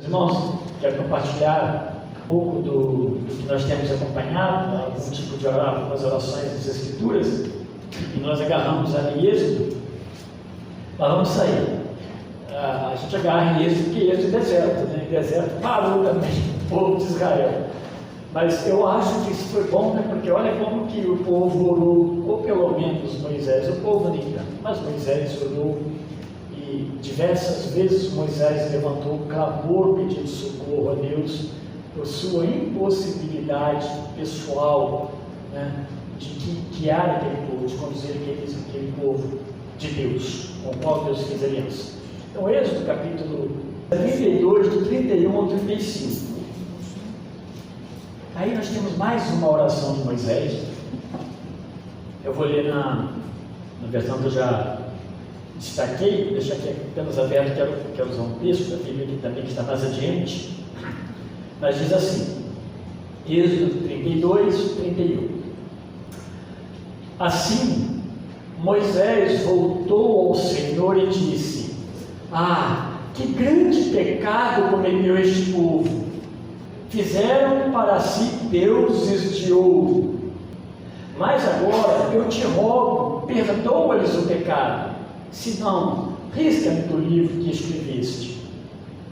Irmãos, quero compartilhar um pouco do que nós temos acompanhado, algum tipo de algumas orações das Escrituras, e nós agarramos ali em Êxodo. Nós vamos sair. A gente agarra em Êxodo, porque Êxodo é deserto, né? O deserto parou também o povo de Israel. Mas eu acho que isso foi bom, né? Porque olha como que o povo orou, ou pelo menos Moisés, o povo nem tanto, mas Moisés orou, e diversas vezes Moisés levantou um clamor pedindo socorro a Deus por sua impossibilidade pessoal, né? De guiar aquele povo, de conduzir aquele povo de Deus, com o qual Deus fez aliança. Então, Êxodo capítulo 32, do 31 ao 35. Aí nós temos mais uma oração de Moisés. Eu vou ler na versão que eu já destaquei, vou deixar aqui apenas aberto, quero usar um texto da Bíblia aqui também, que está mais adiante. Mas diz assim, Êxodo 32, 31. Assim, Moisés voltou ao Senhor e disse: que grande pecado cometeu este povo! Fizeram para si deuses de ouro. Mas agora eu te rogo, perdoa-lhes o pecado, senão risca-me do livro que escreveste.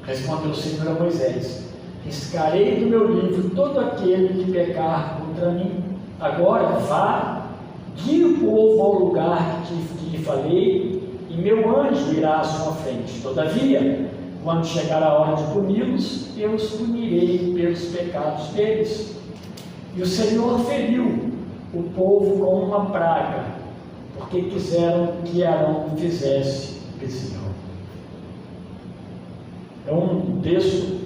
Respondeu o Senhor a Moisés: riscarei do meu livro todo aquele que pecar contra mim. Agora vá, guie o povo ao lugar que lhe falei, e meu anjo irá à sua frente. Todavia, quando chegar a hora de puni-los, eu os punirei pelos pecados deles. E o Senhor feriu o povo com uma praga, porque quiseram que Arão fizesse bezerro. É um texto,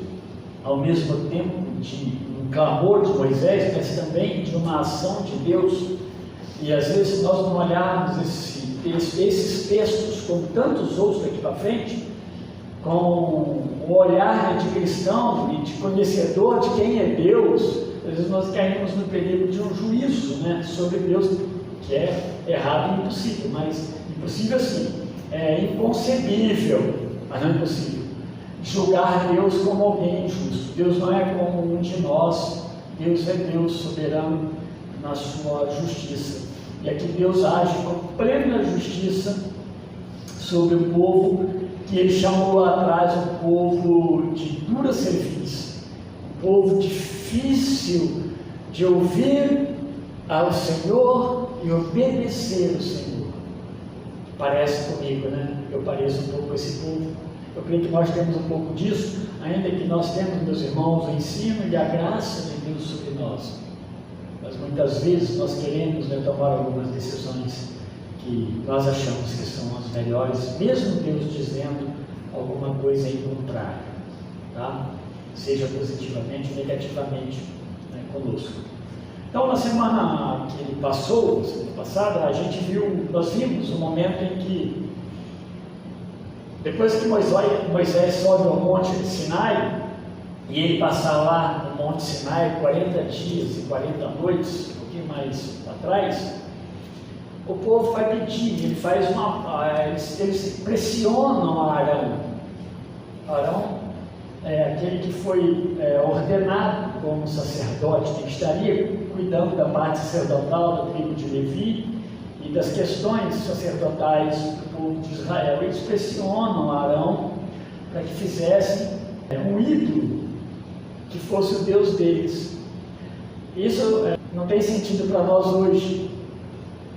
ao mesmo tempo, de um clamor de Moisés, mas também de uma ação de Deus. E às vezes, se nós não olharmos esses textos, como tantos outros daqui para frente, com o olhar de cristão e de conhecedor de quem é Deus, às vezes nós caímos no perigo de um juízo, né, sobre Deus, que é errado e impossível, mas impossível sim, é inconcebível, mas não é impossível, julgar Deus como alguém injusto. Deus não é como um de nós, Deus é Deus soberano na sua justiça, e aqui Deus age com plena justiça sobre o povo que ele chamou lá atrás um povo de dura cerviz, um povo difícil de ouvir ao Senhor e obedecer ao Senhor. Parece comigo, né? Eu pareço um pouco com esse povo. Eu creio que nós temos um pouco disso, ainda que nós temos, meus irmãos, o ensino e a graça de Deus sobre nós. Mas muitas vezes nós queremos, né, tomar algumas decisões que nós achamos que são as melhores, mesmo Deus dizendo alguma coisa em contrário, tá? Seja positivamente ou negativamente, né, conosco. Então, na semana que ele passou, semana passada, nós vimos um momento em que, depois que Moisés sobe ao monte de Sinai, e ele passar lá no monte Sinai 40 dias e 40 noites, um pouquinho mais atrás, o povo vai pedir, eles pressionam a Arão. Arão é aquele que foi ordenado como sacerdote, que estaria cuidando da parte sacerdotal da tribo de Levi e das questões sacerdotais do povo de Israel. Eles pressionam Arão para que fizessem um ídolo que fosse o Deus deles. Isso não tem sentido para nós hoje,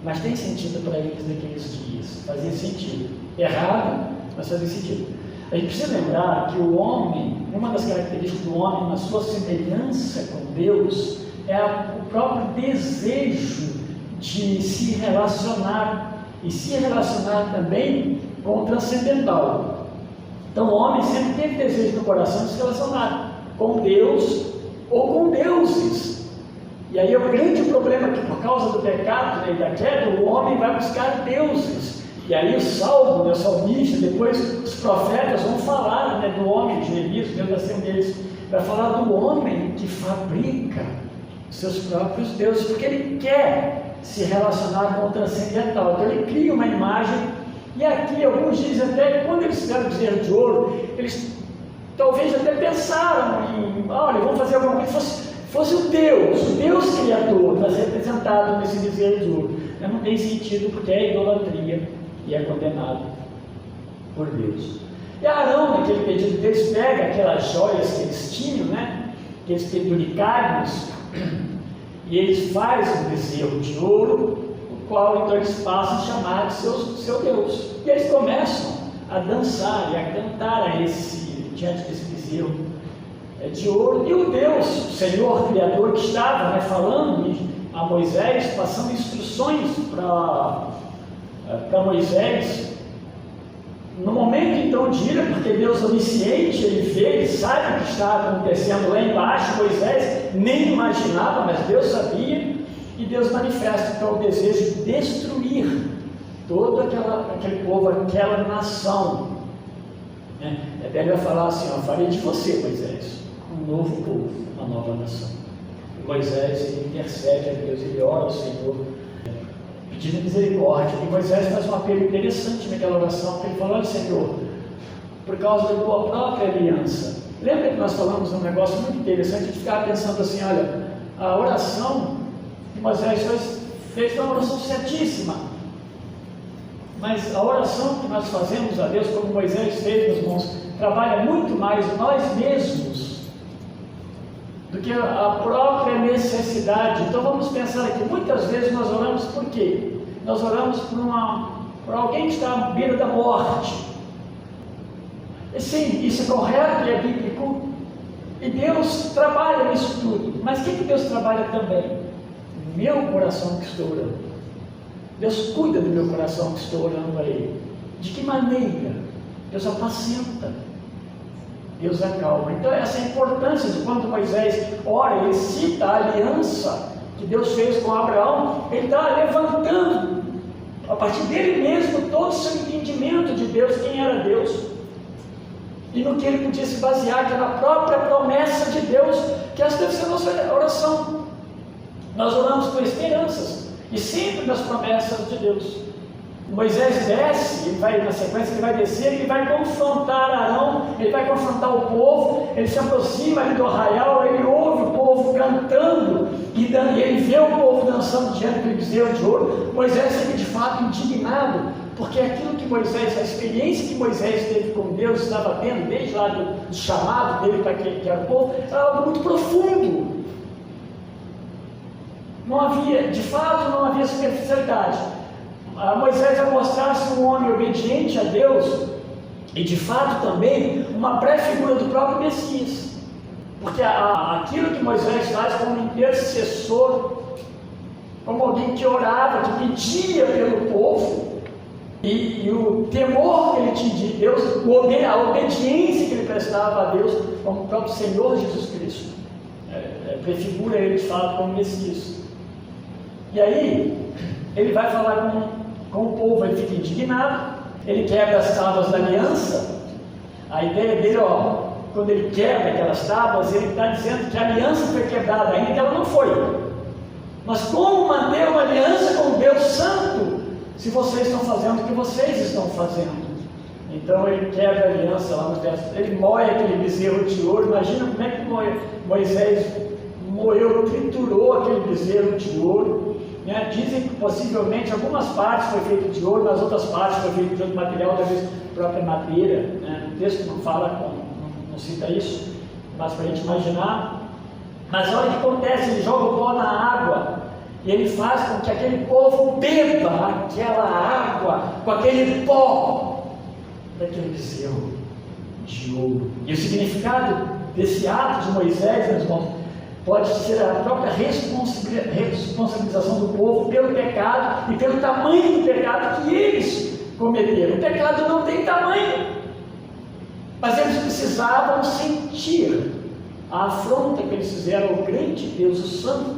mas tem sentido para eles naqueles dias. Fazia sentido. Errado, mas fazia sentido. A gente precisa lembrar que o homem, uma das características do homem, na sua semelhança com Deus, é o próprio desejo de se relacionar, e se relacionar também com o transcendental. Então o homem sempre teve desejo no coração de se relacionar com Deus ou com deuses. E aí o grande problema é que, por causa do pecado, né, e da queda, o homem vai buscar deuses. E aí o Salmo, o salmista, depois os profetas vão falar, né, do homem de Elias, Deus nasceu deles, vai falar do homem que fabrica seus próprios deuses, porque ele quer se relacionar com o transcendental. Então ele cria uma imagem, e aqui alguns dizem até que quando eles fizeram bezerro de ouro, eles talvez até pensaram em, olha, vamos fazer alguma coisa que fosse o Deus criador, mas representado nesse bezerro de ouro. Mas não tem sentido, porque é idolatria e é condenado por Deus. E Arão, naquele pedido deles, pega aquelas joias que eles tinham, né? Aqueles penduricários, e eles fazem um bezerro de ouro, o qual então eles passam a chamar de seu Deus. E eles começam a dançar e a cantar diante desse bezerro de ouro. E o Deus, o Senhor Criador, que estava falando a Moisés, passando instruções para Moisés, no momento então de ira, porque Deus onisciente, ele vê, ele sabe o que está acontecendo lá embaixo. Moisés nem imaginava, mas Deus sabia, e Deus manifesta então o desejo de destruir todo aquele povo, aquela nação. A Bíblia vai falar assim: farei de você, Moisés, um novo povo, uma nova nação. E Moisés, ele intercede a Deus, ele ora ao Senhor, pedindo misericórdia. E Moisés faz um apelo interessante naquela oração, que ele falou: olha, Senhor, por causa da tua própria aliança. Lembra que nós falamos um negócio muito interessante? A gente ficava pensando assim: olha, a oração que Moisés fez foi uma oração certíssima. Mas a oração que nós fazemos a Deus, como Moisés fez, meus irmãos, trabalha muito mais nós mesmos do que a própria necessidade. Então vamos pensar aqui: muitas vezes nós oramos por quê? Nós oramos por alguém que está à beira da morte. E sim, isso é correto e é bíblico, e Deus trabalha nisso tudo. Mas o que Deus trabalha também? Meu coração que estou orando. Deus cuida do meu coração que estou orando a Ele. De que maneira? Deus apacenta, Deus acalma. Então essa é a importância de quando Moisés ora, ele cita a aliança que Deus fez com Abraão. Ele está levantando, a partir dele mesmo, todo o seu entendimento de Deus, quem era Deus, e no que ele podia se basear, que é na própria promessa de Deus, que essa deve ser a nossa oração. Nós oramos com esperanças, e sempre nas promessas de Deus. Moisés desce, ele vai, na sequência, ele vai descer, ele vai confrontar Arão, ele vai confrontar o povo, ele se aproxima ali do arraial, ele ouve o povo cantando, e ele vê o povo dançando diante do bezerro de ouro. Moisés fica de fato indignado, porque aquilo que Moisés, a experiência que Moisés teve com Deus, estava tendo, desde lá do chamado dele para que era o povo, era algo muito profundo. Não havia, de fato, não havia superficialidade. Moisés vai mostrar-se um homem obediente a Deus, e de fato também uma pré-figura do próprio Messias, porque aquilo que Moisés faz como intercessor, como alguém que orava, que pedia pelo povo, e o temor que ele tinha de Deus, a obediência que ele prestava a Deus, como o próprio Senhor Jesus Cristo, prefigura ele de fato como Messias. E aí, ele vai falar com o povo, ele fica indignado, ele quebra as tábuas da aliança. A ideia dele, quando ele quebra aquelas tábuas, ele está dizendo que a aliança foi quebrada, ainda que ela não foi. Mas como manter uma aliança com Deus Santo, se vocês estão fazendo o que vocês estão fazendo? Então ele quebra a aliança lá no verso, ele moe aquele bezerro de ouro. Imagina como é que Moisés moeu, triturou aquele bezerro de ouro. Dizem que possivelmente algumas partes foi feito de ouro, nas outras partes foi feito de outro material, talvez própria madeira. O texto não fala, não cita isso, mas para a gente imaginar. Mas olha o que acontece: ele joga o pó na água, e ele faz com que aquele povo beba aquela água com aquele pó daquele bezerro de ouro. E o significado desse ato de Moisés, meus irmãos, pode ser a própria responsabilização do povo pelo pecado e pelo tamanho do pecado que eles cometeram. O pecado não tem tamanho, mas eles precisavam sentir a afronta que eles fizeram ao grande Deus, o Santo,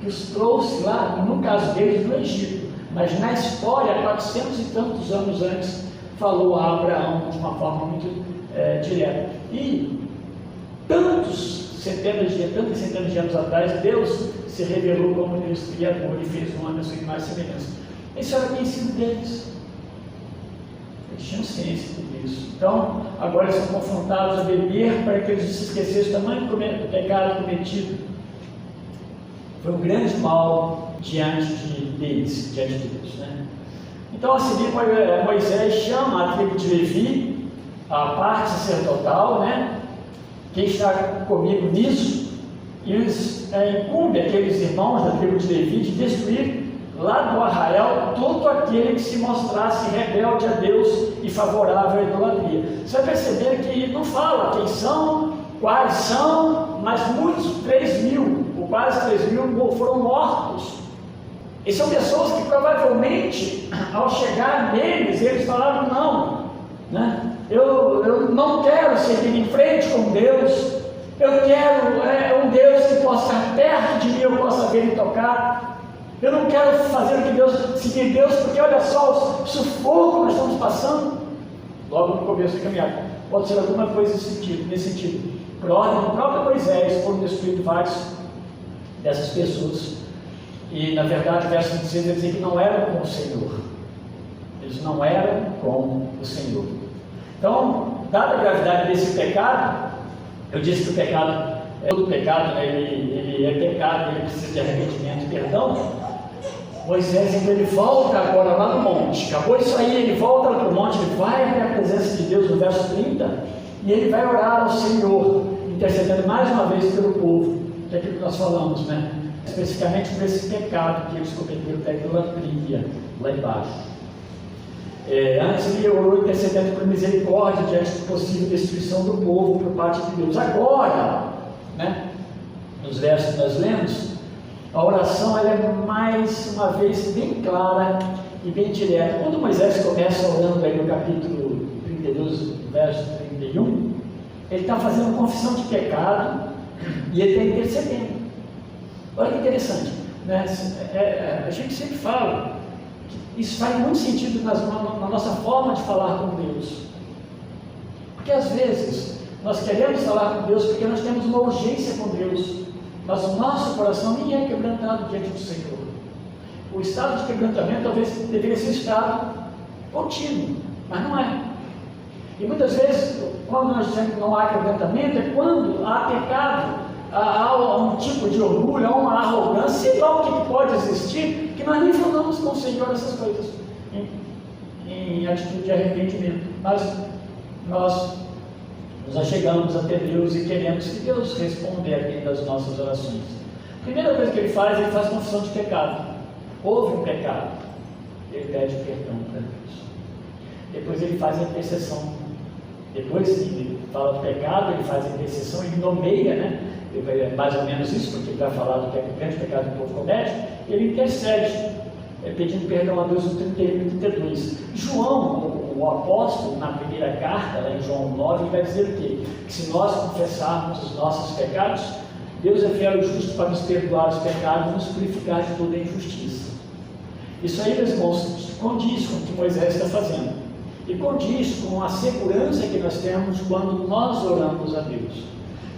que os trouxe lá, no caso deles, do Egito. Mas na história, 400 e tantos anos antes, falou a Abraão de uma forma muito direta. E centenas de anos atrás, Deus se revelou como Deus criador e fez um homem à sua imagem e semelhança. Isso era conhecido deles. Eles tinham ciência de tudo isso. Então, agora eles são confrontados a beber para que eles se esquecessem do tamanho do pecado cometido. Foi um grande mal diante deles, diante de Deus, né? Então, a seguir, Moisés chama a tribo de Levi, a parte sacerdotal, né? Quem está comigo nisso, e eles incumbem aqueles irmãos da tribo de Levi de destruir lá do arraial todo aquele que se mostrasse rebelde a Deus e favorável à idolatria. Você vai perceber que não fala quem são, quais são, mas muitos, 3.000, ou quase 3.000 foram mortos. E são pessoas que provavelmente, ao chegar neles, eles falaram não, né? Eu não quero seguir em frente com Deus, eu quero um Deus que possa estar perto de mim, eu possa ver e tocar. Eu não quero fazer seguir Deus, porque olha só o sufoco que nós estamos passando. Logo no começo da caminhada, pode ser alguma coisa nesse sentido. Por ordem do próprio Moisés, foram destruídos vários dessas pessoas. E na verdade, o verso 16 vai dizer que não eram com o Senhor. Eles não eram com o Senhor. Então, dada a gravidade desse pecado, eu disse que o pecado, todo pecado, né, ele é pecado, ele precisa de arrependimento e perdão. Moisés, então, ele volta agora lá no monte. Acabou isso aí, ele volta para o monte, ele vai até a presença de Deus no verso 30, e ele vai orar ao Senhor, intercedendo mais uma vez pelo povo, que é aquilo que nós falamos, né? Especificamente por esse pecado que eles cometeram da idolatria, lá embaixo. Antes ele orou intercedendo por misericórdia diante de possível destruição do povo por parte de Deus. Agora, né, nos versos que nós lemos, a oração ela é mais uma vez bem clara e bem direta. Quando Moisés começa orando aí no capítulo 32, verso 31, ele está fazendo confissão de pecado e ele está intercedendo. Olha que interessante, né? A gente sempre fala que isso faz muito sentido na nossa forma de falar com Deus, porque às vezes nós queremos falar com Deus porque nós temos uma urgência com Deus, mas o nosso coração nem é quebrantado diante do Senhor. O estado de quebrantamento talvez deveria ser estado contínuo, mas não é. E muitas vezes, quando nós dizemos que não há quebrantamento, é quando há pecado, há um tipo de orgulho, há uma arrogância, sei lá o que pode existir, que nós nem falamos com o Senhor essas coisas, em atitude de arrependimento. Mas nós nos achegamos até Deus e queremos que Deus responda atenda às nossas orações. A primeira coisa que ele faz confissão de pecado. Houve um pecado, ele pede perdão para Deus. Depois ele faz a intercessão. Depois que ele fala do pecado, ele faz a intercessão, ele nomeia, né? Mais ou menos isso, porque ele vai falar do grande pecado que o povo comete, ele intercede, pedindo perdão a Deus no 31 e 32. João, o apóstolo, na primeira carta, lá em João 9, ele vai dizer o quê? Que se nós confessarmos os nossos pecados, Deus é fiel e justo para nos perdoar os pecados e nos purificar de toda a injustiça. Isso aí, meus irmãos, condiz com o que Moisés está fazendo. E condiz com a segurança que nós temos quando nós oramos a Deus.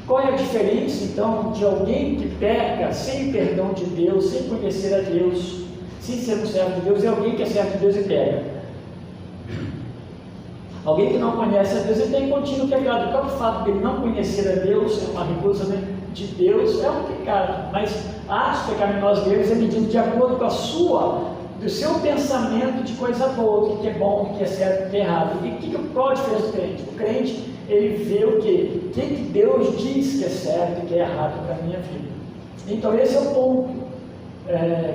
Qual é a diferença, então, de alguém que peca sem perdão de Deus, sem conhecer a Deus, sem ser um servo de Deus, e alguém que é servo de Deus e pega? Alguém que não conhece a Deus, ele tem contínuo pecado. O próprio fato de ele não conhecer a Deus, é uma recusa de Deus, é um pecado. Mas atos pecaminosos deles é medido de acordo com do seu pensamento de coisa boa, o que é bom, o que é certo, o que é errado. E o que qual a diferença do crente? O crente, ele vê o quê? O que Deus diz que é certo e que é errado para a minha vida. Então esse é o ponto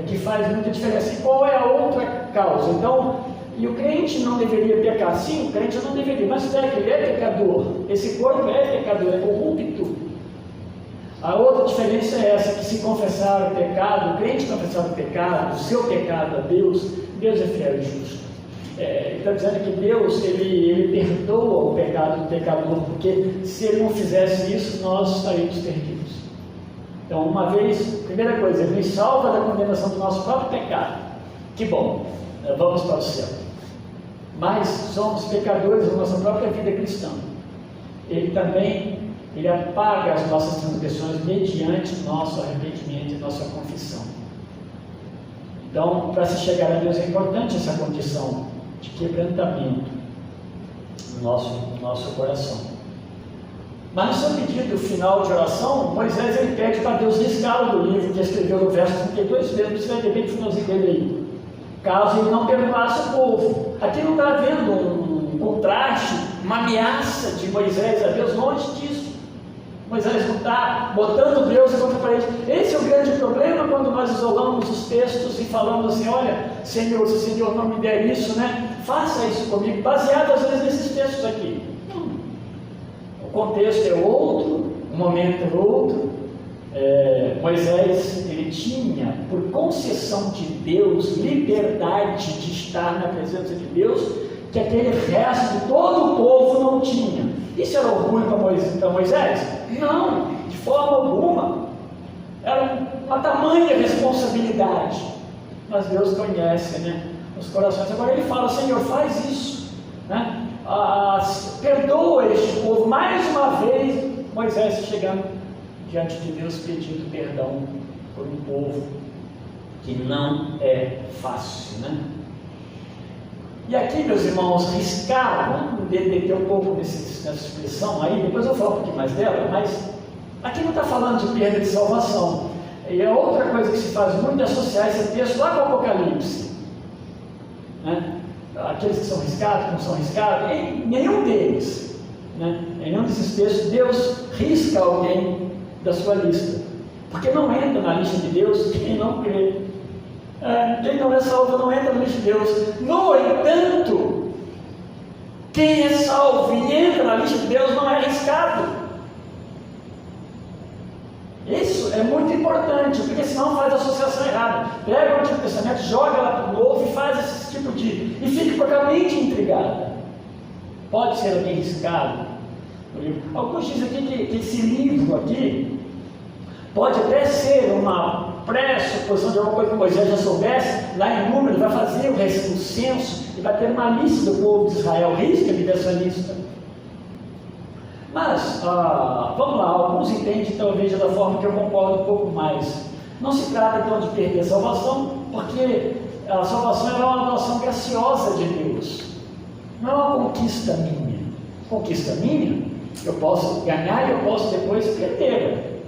que faz muita diferença. E qual é a outra causa? Então, e o crente não deveria pecar? Sim, o crente não deveria, mas será que ele é pecador? Esse corpo é pecador, é corrupto. A outra diferença é essa, que se confessar o pecado, o crente confessar o pecado, o seu pecado a Deus, Deus é fiel e justo. Ele está dizendo que Deus, ele perdoa o pecado do pecador, porque se ele não fizesse isso, nós estaríamos perdidos. Então, uma vez, primeira coisa, ele nos salva da condenação do nosso próprio pecado. Que bom, vamos para o céu. Mas somos pecadores da nossa própria vida cristã. Ele apaga as nossas transgressões mediante nosso arrependimento e nossa confissão. Então, para se chegar a Deus é importante essa condição de quebrantamento. no nosso coração. Mas no seu pedido final de oração, Moisés ele pede para Deus riscá-lo do livro que escreveu no verso 32 mesmo, você vai ver bem no finalzinho dele aí. Caso ele não perdoasse o povo. Aqui não está havendo um contraste, uma ameaça de Moisés a Deus, longe disso. Moisés não está botando Deus contra a parede. Esse é o grande problema quando nós isolamos os textos e falamos assim, olha, Senhor, se o Senhor não me der isso, né, faça isso comigo, baseado às vezes nesses textos aqui. O contexto é outro, o momento é outro. Moisés, ele tinha, por concessão de Deus, liberdade de estar na presença de Deus, que aquele resto de todo o povo não tinha. Isso era orgulho para Moisés? Não, de forma alguma. Era uma tamanha responsabilidade. Mas Deus conhece, né, os corações. Agora ele fala, Senhor, faz isso, né? Perdoa este povo. Mais uma vez, Moisés chegando diante de Deus pedindo perdão por um povo que não é fácil, né? E aqui, meus irmãos, riscar, vamos deter um pouco nessa expressão aí, depois eu falo um pouquinho mais dela, mas aqui não está falando de perda de salvação. E é outra coisa que se faz muito é associar esse texto lá com o Apocalipse, né? Aqueles que são riscados, que não são riscados, em nenhum deles, né? Em nenhum desses textos, Deus risca alguém da sua lista, porque não entra na lista de Deus quem não crê. Quem não é salvo não entra na lista de Deus. No entanto, quem é salvo e entra na lista de Deus não é riscado. Isso é muito importante, porque senão faz associação errada. Pega o Antigo Testamento, joga lá para o Novo e faz esse tipo de... e fica com a mente intrigada. Pode ser alguém riscado. Alguns dizem aqui que esse livro aqui pode até ser uma pressuposição de alguma coisa que Moisés já soubesse. Lá em Números vai fazer o censo e vai ter uma lista do povo de Israel. Risca-me dessa lista. Mas, vamos lá, alguns entendem talvez da forma que eu concordo um pouco mais. Não se trata então de perder a salvação, porque a salvação é uma doação graciosa de Deus, não é uma conquista minha. Conquista minha, eu posso ganhar e eu posso depois perder,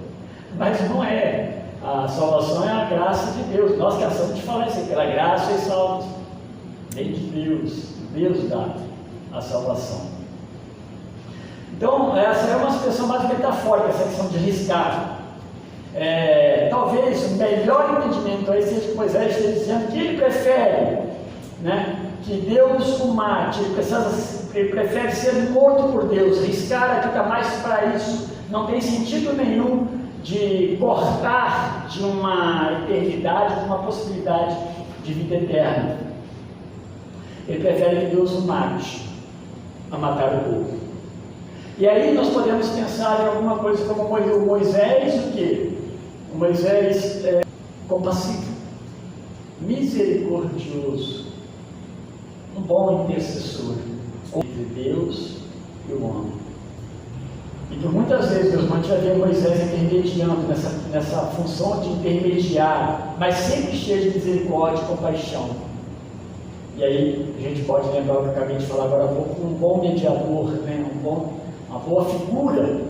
mas não é. A salvação é a graça de Deus. Nós cansamos de falar isso, pela graça e salvos. Vem de Deus, Deus dá a salvação. Então, essa é uma expressão mais metafórica, essa questão de riscar. Talvez o melhor entendimento aí seja que Moisés esteja dizendo que ele prefere, né, que Deus o mate, ele prefere ser morto por Deus. Riscar aqui está mais para isso. Não tem sentido nenhum de cortar de uma eternidade, de uma possibilidade de vida eterna. Ele prefere que Deus o mate a matar o povo. E aí nós podemos pensar em alguma coisa como o Moisés, o quê? O Moisés é compassivo, misericordioso, um bom intercessor entre Deus e o homem. E que muitas vezes Deus mantinha Moisés intermediando nessa função de intermediar, mas sempre cheio de misericórdia e compaixão. E aí a gente pode lembrar o que eu acabei de falar agora há pouco, um bom mediador, né? Uma boa figura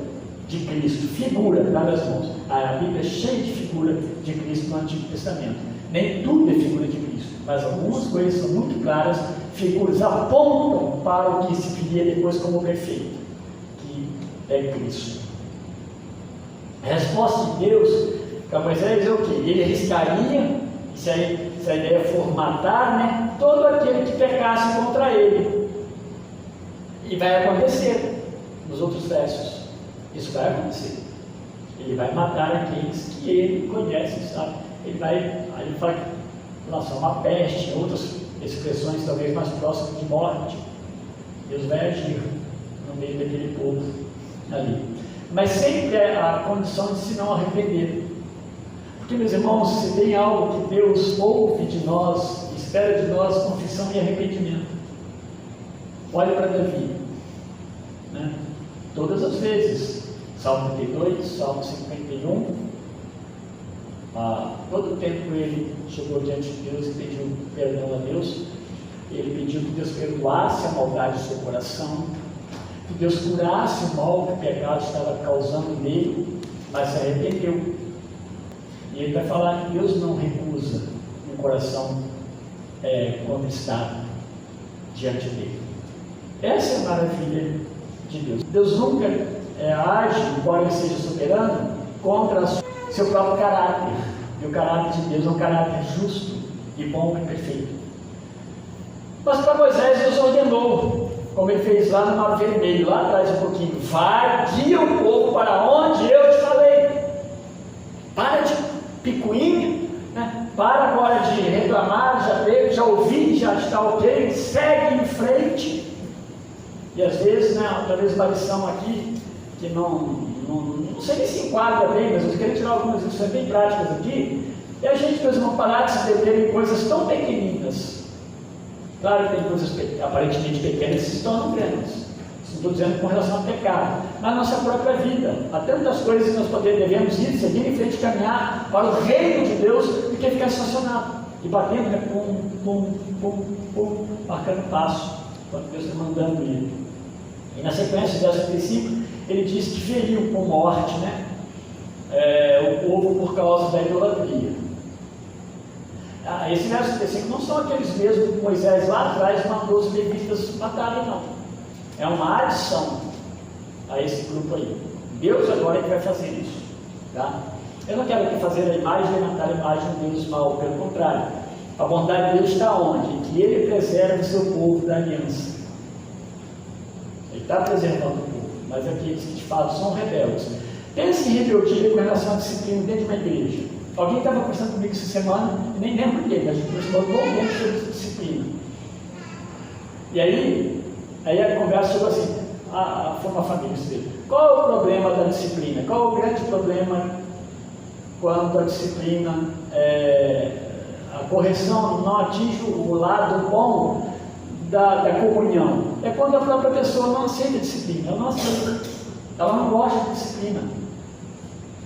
de Cristo, figura, tá, meus irmãos? A Bíblia é cheia de figura de Cristo no Antigo Testamento. Nem tudo é figura de Cristo, mas algumas coisas são muito claras, figuras apontam para o que se viria depois como perfeito, que é Cristo. A resposta de Deus para Moisés é o quê? Ele arriscaria, se a ideia for matar, né, todo aquele que pecasse contra ele. E vai acontecer nos outros versos. Isso vai acontecer. Ele vai matar aqueles que ele conhece, sabe? Ele fala que relação a uma peste, outras expressões talvez mais próximas de morte. Deus vai agir no meio daquele povo ali. Mas sempre é a condição de se não arrepender. Porque, meus irmãos, se tem algo que Deus ouve de nós, espera de nós, confissão e arrependimento. Olha para Davi, né? Todas as vezes, Salmo 32, Salmo 51, todo o tempo ele chegou diante de Deus e pediu perdão a Deus. Ele pediu que Deus perdoasse a maldade do seu coração, que Deus curasse o mal que o pecado estava causando nele, mas se arrependeu. E ele vai falar que Deus não recusa um coração contristado diante dele. Essa é a maravilha de Deus. Deus nunca age, embora ele seja soberano, contra o seu próprio caráter. E o caráter de Deus é um caráter justo e bom e perfeito. Mas para Moisés Deus ordenou, como ele fez lá no Mar Vermelho, lá atrás um pouquinho: vai, guia o povo para onde eu te falei. Para de picuinha, né? Para agora de reclamar, já veio, já ouvi, já está ok, segue em frente. E às vezes, né, talvez uma lição aqui, que não sei nem se enquadra bem, mas eu queria tirar algumas lições bem práticas aqui, e a gente mesmo não parar de se deter em coisas tão pequeninas. Claro que tem coisas aparentemente pequenas que se tornam grandes. Não estou dizendo com relação ao pecado, mas na nossa própria vida. Há tantas coisas que nós devemos ir, seguir em frente, caminhar para o reino de Deus, do que ficar estacionado e batendo, né, marcando passo, quando Deus está mandando ir. E na sequência, verso 35, ele diz que feriu com morte, né, o povo por causa da idolatria. Esse verso 35 não são aqueles mesmos que Moisés lá atrás mandou os levitas matarem, não. É uma adição a esse grupo aí. Deus agora é que vai fazer isso, tá? Eu não quero aqui fazer a imagem e matar a imagem de Deus mal, pelo contrário. A bondade de Deus está onde? Que Ele preserva o seu povo da aliança. Ele está preservando o povo, mas aqueles que de fato são rebeldes. Pense em rebeldia com relação à disciplina dentro de uma igreja. Alguém estava conversando comigo essa semana, nem lembro por quê, mas a gente conversou um bom tempo sobre disciplina. E aí a conversa chegou assim, foi uma família dele. Qual é o problema da disciplina? Qual é o grande problema quando a disciplina, a correção não atinge o lado bom da comunhão? É quando a própria pessoa não aceita a disciplina, ela não aceita, ela não gosta de disciplina.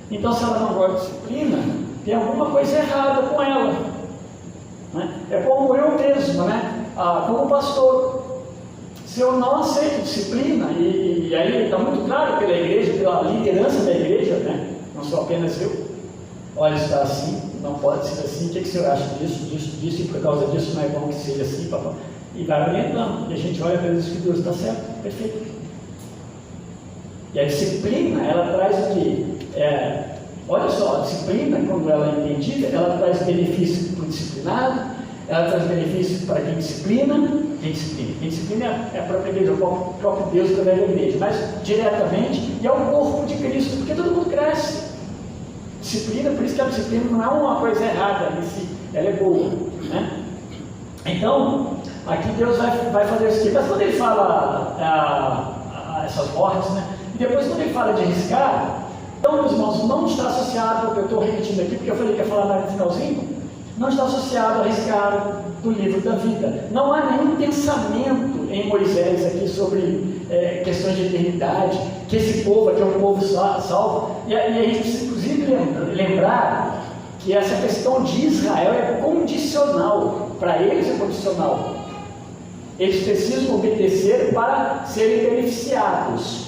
Então, se ela não gosta de disciplina, tem alguma coisa errada com ela, né? É como eu mesmo, né? Como pastor. Se eu não aceito disciplina, e aí está muito claro pela igreja, pela liderança da igreja, né? Não sou apenas eu. Olha, está assim, não pode ser assim, o que o senhor acha disso, e por causa disso não é bom que seja assim, papai. E vai orientando, e a gente olha para isso que Deus está certo, perfeito. E a disciplina, ela traz o quê? Olha só, a disciplina, quando ela é entendida, ela traz benefício para o disciplinado, ela traz benefício para quem disciplina. Quem disciplina é a própria igreja, o próprio Deus através da igreja, mas diretamente, e é o corpo de Cristo, porque todo mundo cresce. Disciplina, por isso que a disciplina não é uma coisa errada em si, ela é boa, né? Então, aqui Deus vai fazer isso aqui. Mas quando ele fala essas mortes, né? E depois quando ele fala de arriscar, então, meus irmãos, não está associado, eu estou repetindo aqui porque eu falei que ia falar mais no finalzinho, não está associado a arriscar do livro da vida. Não há nenhum pensamento em Moisés aqui sobre questões de eternidade, que esse povo aqui é um povo salvo. E a gente precisa, inclusive, lembrar que essa questão de Israel é condicional. Para eles é condicional. Eles precisam obedecer para serem beneficiados.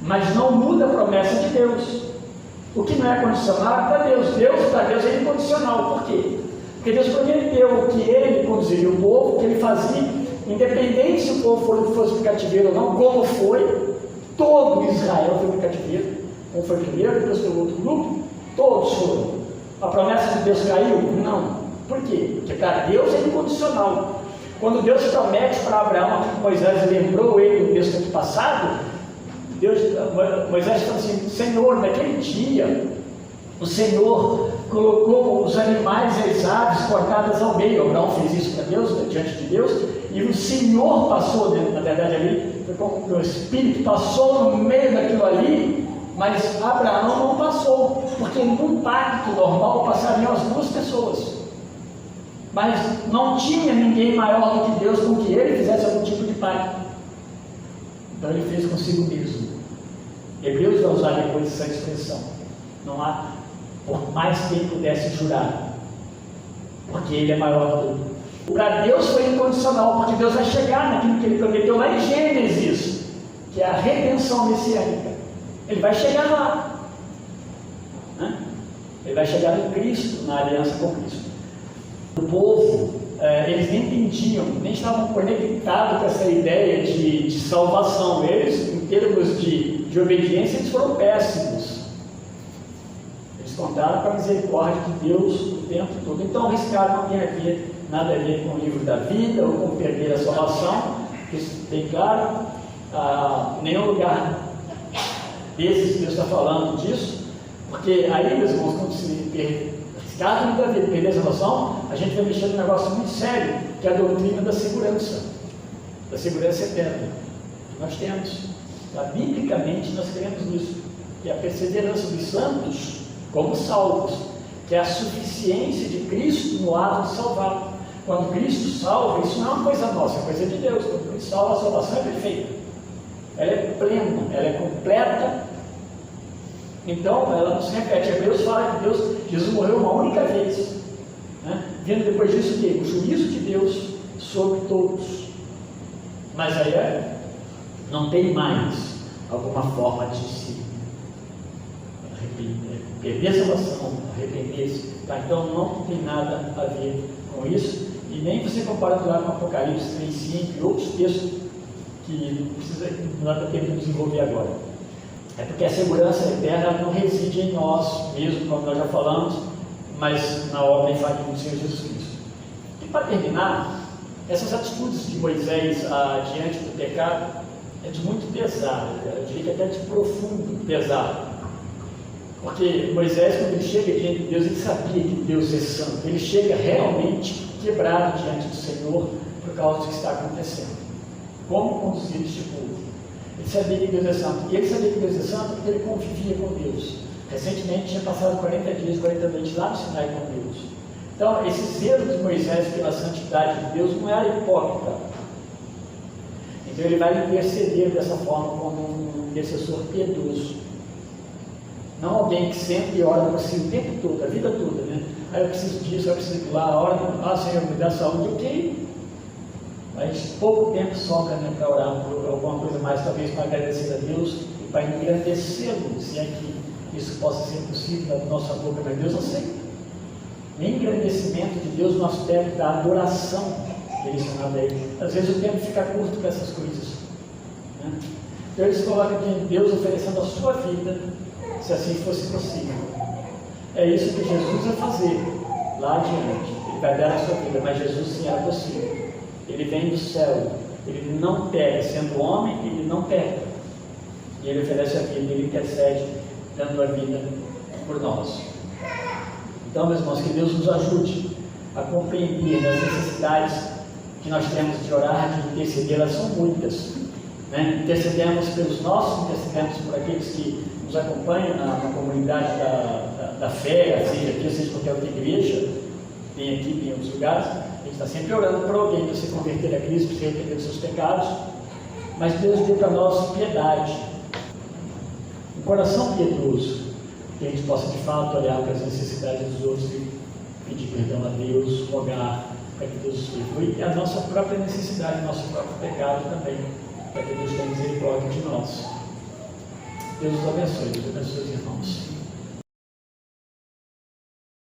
Mas não muda a promessa de Deus. O que não é condicional é para Deus. Para Deus é incondicional. Por quê? Porque Deus prometeu que Ele conduziria o povo, que Ele fazia, independente se o povo fosse para o cativeiro ou não, como foi, todo Israel foi para o cativeiro. Um foi primeiro, depois foi o outro grupo, todos foram. A promessa de Deus caiu? Não. Por quê? Porque para Deus é incondicional. Quando Deus promete para Abraão, aqui que Moisés lembrou ele no texto passado, Moisés falou assim: Senhor, naquele dia, o Senhor colocou os animais e as aves cortadas ao meio. Abraão fez isso para Deus, diante de Deus, e o Senhor passou, na verdade ali, o Espírito passou no meio daquilo ali, mas Abraão não passou, porque num pacto normal passariam as duas pessoas. Mas não tinha ninguém maior do que Deus com que ele fizesse algum tipo de pacto. Então ele fez consigo mesmo. Hebreus vai usar depois essa expressão. Não há, por mais que ele pudesse jurar, porque ele é maior do que. Para Deus foi incondicional, porque Deus vai chegar naquilo que ele prometeu lá em Gênesis. que é a redenção messiânica. Ele vai chegar lá, né? Ele vai chegar em Cristo, na aliança com Cristo. O povo, eles nem entendiam, nem estavam conectados com essa ideia de salvação. Eles, em termos de obediência, eles foram péssimos. Eles contaram com a misericórdia de Deus o tempo todo. Então, esse cara não tem nada a ver com o livro da vida ou com perder a salvação. Isso tem claro. Nenhum lugar desses que Deus está falando disso, porque aí, meus irmãos, quando se riscar da vida, perder a salvação, a gente vai mexer num negócio muito sério, que é a doutrina da segurança eterna. Nós temos, biblicamente, nós cremos nisso, que é a perseverança dos santos como salvos, que é a suficiência de Cristo no ato de salvar. Quando Cristo salva, isso não é uma coisa nossa, é coisa de Deus. Quando Cristo salva, a salvação é perfeita. Ela é plena, ela é completa. Então, ela não se repete. Hebreus fala que Jesus morreu uma única vez, né? Vindo depois disso o juízo de Deus sobre todos. Mas aí não tem mais alguma forma de se perder a salvação, arrepender-se. Então, não tem nada a ver com isso. E nem você compara lá com Apocalipse 3:5 e outros textos que não dá tempo de desenvolver agora. É porque a segurança eterna não reside em nós mesmo, como nós já falamos, mas na obra infalível do Senhor Jesus Cristo. E para terminar, essas atitudes de Moisés diante do pecado é de muito pesado, eu diria que até de profundo pesado. Porque Moisés, quando ele chega diante de Deus, ele sabia que Deus é santo. Ele chega realmente quebrado diante do Senhor por causa do que está acontecendo. Como conduzir este povo? Ele sabia que Deus é santo. E ele sabia que Deus é santo porque ele convivia com Deus. Recentemente tinha passado 40 dias, 40 noites lá no Sinai com Deus. Então, esse zelo de Moisés pela santidade de Deus não era hipócrita. Então ele vai interceder dessa forma como um intercessor piedoso. Não alguém que sempre ora por si o tempo todo, a vida toda, né? Eu preciso disso, eu preciso de lá, ora, Senhor, me dá saúde, ok. Mas pouco tempo sobra, né, para orar por alguma coisa mais, talvez para agradecer a Deus e para engrandecê-lo, se é que isso possa ser possível na nossa boca, mas Deus aceita. Nem engrandecimento de Deus no aspecto da adoração direcionada a Ele. Às vezes o tempo fica curto para essas coisas, né? Então eles colocam aqui em Deus oferecendo a sua vida, se assim fosse possível. É isso que Jesus vai fazer lá adiante. Ele vai dar a sua vida, mas Jesus sim era possível. Ele vem do céu, ele não pega, sendo homem, ele não pega. E ele oferece a vida, ele intercede, dando a vida por nós. Então, meus irmãos, que Deus nos ajude a compreender as necessidades que nós temos de orar, de interceder. Elas são muitas, né? Intercedemos pelos nossos, intercedemos por aqueles que nos acompanham na comunidade da fé, seja aqui, seja em qualquer outra igreja, tem aqui, tem em outros lugares. A gente está sempre orando por alguém para se converter a Cristo, para se arrepender dos seus pecados. Mas Deus deu para nós piedade, um coração piedoso, que a gente possa de fato olhar para as necessidades dos outros e pedir perdão a Deus, rogar para que Deus nos perdoe, e a nossa própria necessidade, nosso próprio pecado também, para que Deus tenha misericórdia de nós. Deus os abençoe, Deus abençoe os irmãos.